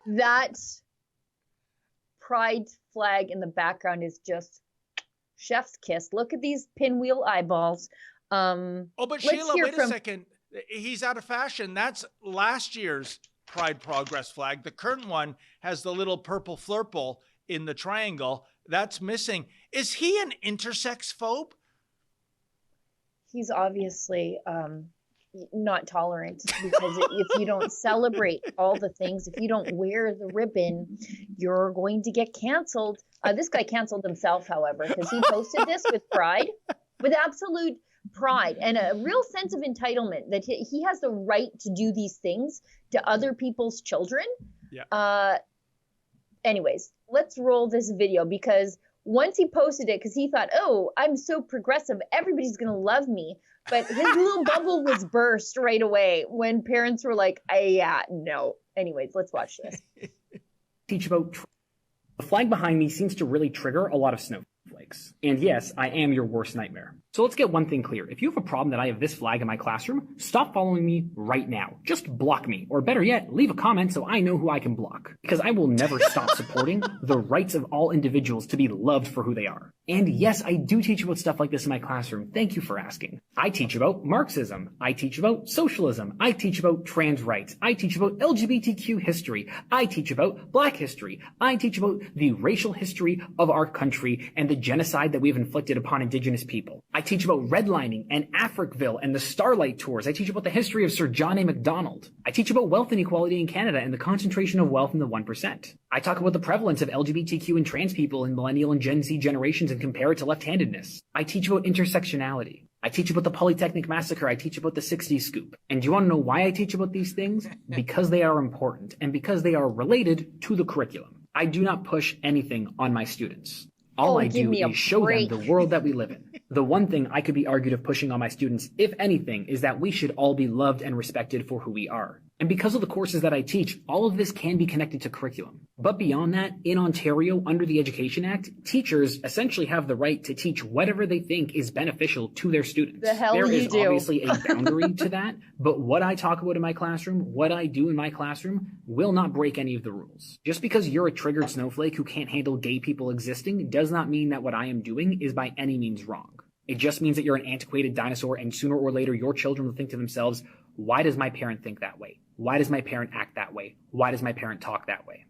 That pride flag in the background is just chef's kiss. Look at these pinwheel eyeballs. Oh, but Sheila, wait a second. He's out of fashion. That's last year's Pride Progress flag. The current one has the little purple flurple in the triangle. That's missing. Is he an intersex phobe? He's obviously not tolerant, because if you don't celebrate all the things, if you don't wear the ribbon, you're going to get canceled. This guy canceled himself, however, because he posted this with pride, with absolute pride and a real sense of entitlement that he has the right to do these things to other people's children. Yeah. Anyways, let's roll this video, because once he posted it, because he thought, oh, I'm so progressive, everybody's going to love me. But his little bubble was burst right away when parents were like, yeah, no. Anyways, let's watch this. Teach about the flag behind me seems to really trigger a lot of snowflakes. And yes, I am your worst nightmare. So let's get one thing clear. If you have a problem that I have this flag in my classroom, stop following me right now. Just block me. Or better yet, leave a comment so I know who I can block. Because I will never stop supporting the rights of all individuals to be loved for who they are. And yes, I do teach about stuff like this in my classroom. Thank you for asking. I teach about Marxism. I teach about socialism. I teach about trans rights. I teach about LGBTQ history. I teach about Black history. I teach about the racial history of our country and the genocide that we've inflicted upon Indigenous people. I teach about redlining and Africville and the Starlight Tours. I teach about the history of Sir John A. Macdonald. I teach about wealth inequality in Canada and the concentration of wealth in the 1%. I talk about the prevalence of LGBTQ and trans people in millennial and Gen Z generations and compare it to left-handedness. I teach about intersectionality. I teach about the Polytechnic Massacre. I teach about the 60s scoop. And do you want to know why I teach about these things? Because they are important and because they are related to the curriculum. I do not push anything on my students. All I do is show them the world that we live in. The one thing I could be argued of pushing on my students, if anything, is that we should all be loved and respected for who we are. And because of the courses that I teach, all of this can be connected to curriculum. But beyond that, in Ontario, under the Education Act, teachers essentially have the right to teach whatever they think is beneficial to their students. There is obviously a boundary to that, but what I talk about in my classroom, what I do in my classroom, will not break any of the rules. Just because you're a triggered snowflake who can't handle gay people existing does not mean that what I am doing is by any means wrong. It just means that you're an antiquated dinosaur, and sooner or later your children will think to themselves, why does my parent think that way? Why does my parent act that way? Why does my parent talk that way?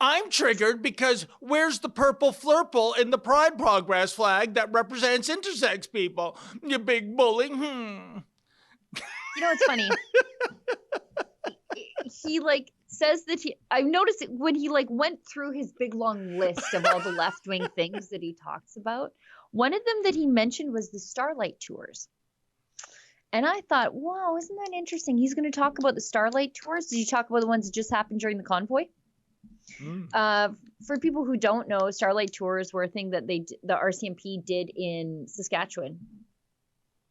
I'm triggered because where's the purple flurple in the Pride Progress flag that represents intersex people? You big bully. You know, it's funny. He says that I've noticed it when he went through his big long list of all the left-wing things that he talks about. One of them that he mentioned was the Starlight Tours. And I thought, wow, isn't that interesting? He's going to talk about the Starlight Tours. Did you talk about the ones that just happened during the convoy? For people who don't know, Starlight Tours were a thing that the RCMP did in Saskatchewan.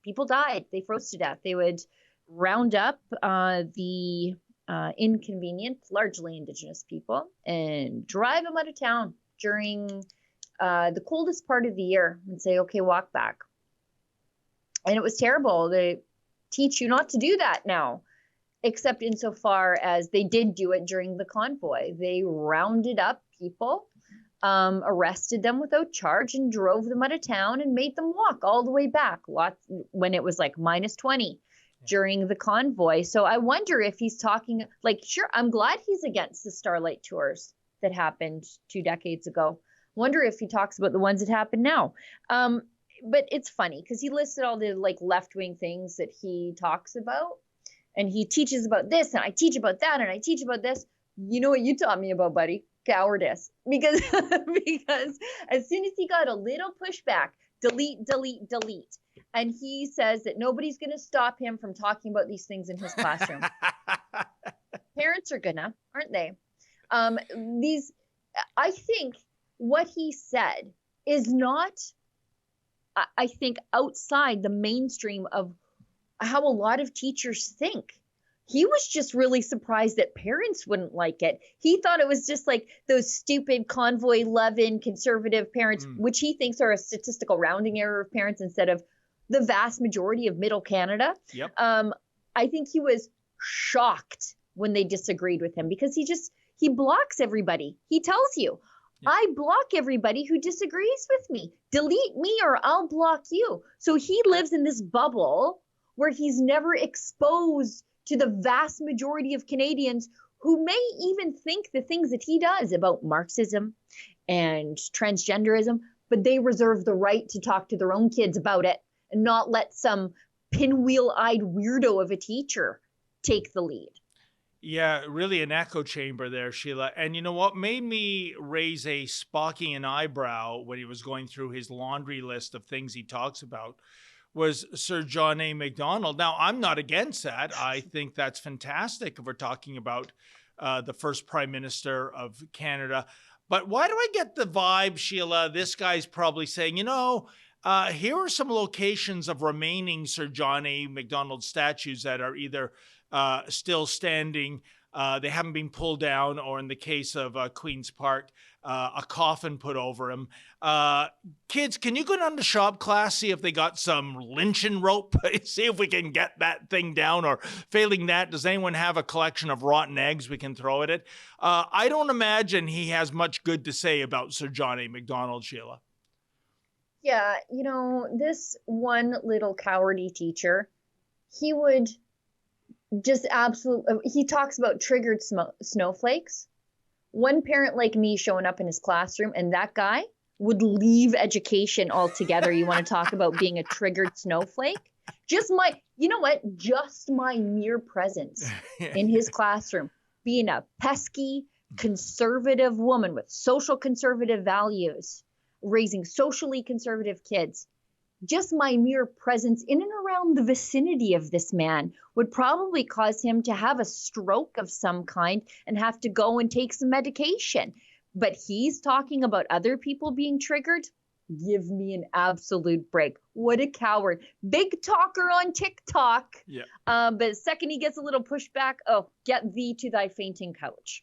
People died. They froze to death. They would round up the inconvenient, largely Indigenous people and drive them out of town during the coldest part of the year and say, okay, walk back. And it was terrible. They teach you not to do that now, except insofar as they did do it during the convoy. They rounded up people, arrested them without charge, and drove them out of town and made them walk all the way back. When it was minus 20 during the convoy. So I wonder if he's talking sure, I'm glad he's against the Starlight Tours that happened 2 decades ago. Wonder if he talks about the ones that happen now. But it's funny because he listed all the left-wing things that he talks about, and he teaches about this, and I teach about that, and I teach about this. You know what you taught me about, buddy? Cowardice. Because as soon as he got a little pushback, delete. And he says that nobody's going to stop him from talking about these things in his classroom. Parents are gonna, aren't they? I think what he said is not, I think, outside the mainstream of how a lot of teachers think. He was just really surprised that parents wouldn't like it. He thought it was just those stupid convoy loving conservative parents, which he thinks are a statistical rounding error of parents instead of the vast majority of middle Canada. Yep. I think he was shocked when they disagreed with him, because he blocks everybody. He tells you, I block everybody who disagrees with me. Delete me or I'll block you. So he lives in this bubble where he's never exposed to the vast majority of Canadians who may even think the things that he does about Marxism and transgenderism, but they reserve the right to talk to their own kids about it and not let some pinwheel-eyed weirdo of a teacher take the lead. Yeah, really an echo chamber there, Sheila. And you know what made me raise a Spockian eyebrow when he was going through his laundry list of things he talks about was Sir John A. Macdonald. Now, I'm not against that. I think that's fantastic if we're talking about the first Prime Minister of Canada. But why do I get the vibe, Sheila, this guy's probably saying, here are some locations of remaining Sir John A. Macdonald statues that are either still standing, they haven't been pulled down, or in the case of Queen's Park, a coffin put over him. Kids, can you go down to shop class, see if they got some lynching rope, see if we can get that thing down, or failing that, does anyone have a collection of rotten eggs we can throw at it? I don't imagine he has much good to say about Sir John A. Macdonald, Sheila. Yeah, this one little cowardy teacher, he would just he talks about triggered snowflakes. One parent like me showing up in his classroom, and that guy would leave education altogether. You want to talk about being a triggered snowflake? Just my mere presence in his classroom, being a pesky, conservative woman with social conservative values, raising socially conservative kids. Just my mere presence in and around the vicinity of this man would probably cause him to have a stroke of some kind and have to go and take some medication. But he's talking about other people being triggered? Give me an absolute break. What a coward. Big talker on TikTok. Yeah. But second he gets a little pushback, get thee to thy fainting couch.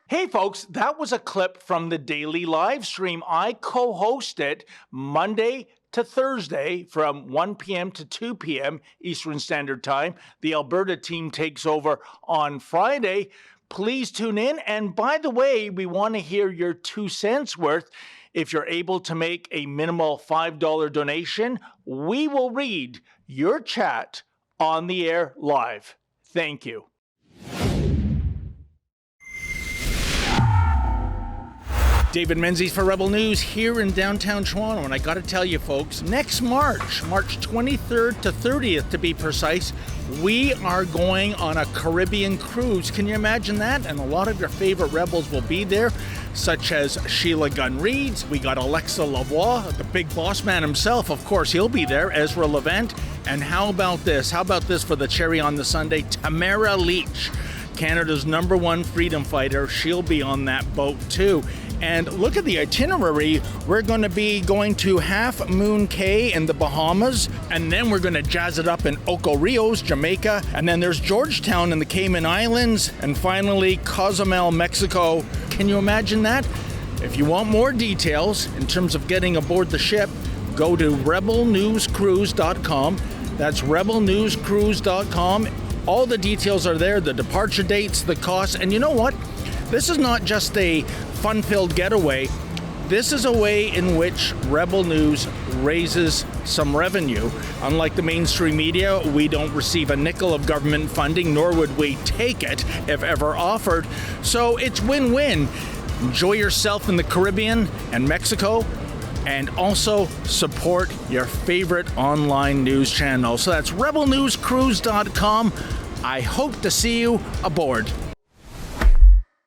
Hey folks, that was a clip from the daily live stream. I co-host it Monday to Thursday from 1 p.m. to 2 p.m. Eastern Standard Time. The Alberta team takes over on Friday. Please tune in. And by the way, we want to hear your 2 cents worth. If you're able to make a minimal $5 donation, we will read your chat on the air live. Thank you. David Menzies for Rebel News here in downtown Toronto. And I got to tell you, folks, next March 23rd to 30th to be precise, we are going on a Caribbean cruise. Can you imagine that? And a lot of your favorite Rebels will be there, such as Sheila Gunn Reeds. We got Alexa Lavoie, the big boss man himself. Of course, he'll be there. Ezra Levant. And how about this? How about this for the cherry on the sundae? Tamara Leach, Canada's #1 freedom fighter. She'll be on that boat too. And look at the itinerary. We're going to be going to Half Moon Cay in the Bahamas, and then we're going to jazz it up in Ocho Rios, Jamaica, and then there's Georgetown in the Cayman Islands, and finally Cozumel, Mexico. Can you imagine that? If you want more details in terms of getting aboard the ship, go to rebelnewscruise.com. That's rebelnewscruise.com. All the details are there, the departure dates, the costs, and you know what? This is not just a fun-filled getaway. This is a way in which Rebel News raises some revenue. Unlike the mainstream media, we don't receive a nickel of government funding, nor would we take it if ever offered. So it's win-win. Enjoy yourself in the Caribbean and Mexico, and also support your favorite online news channel. So that's rebelnewscruise.com. I hope to see you aboard.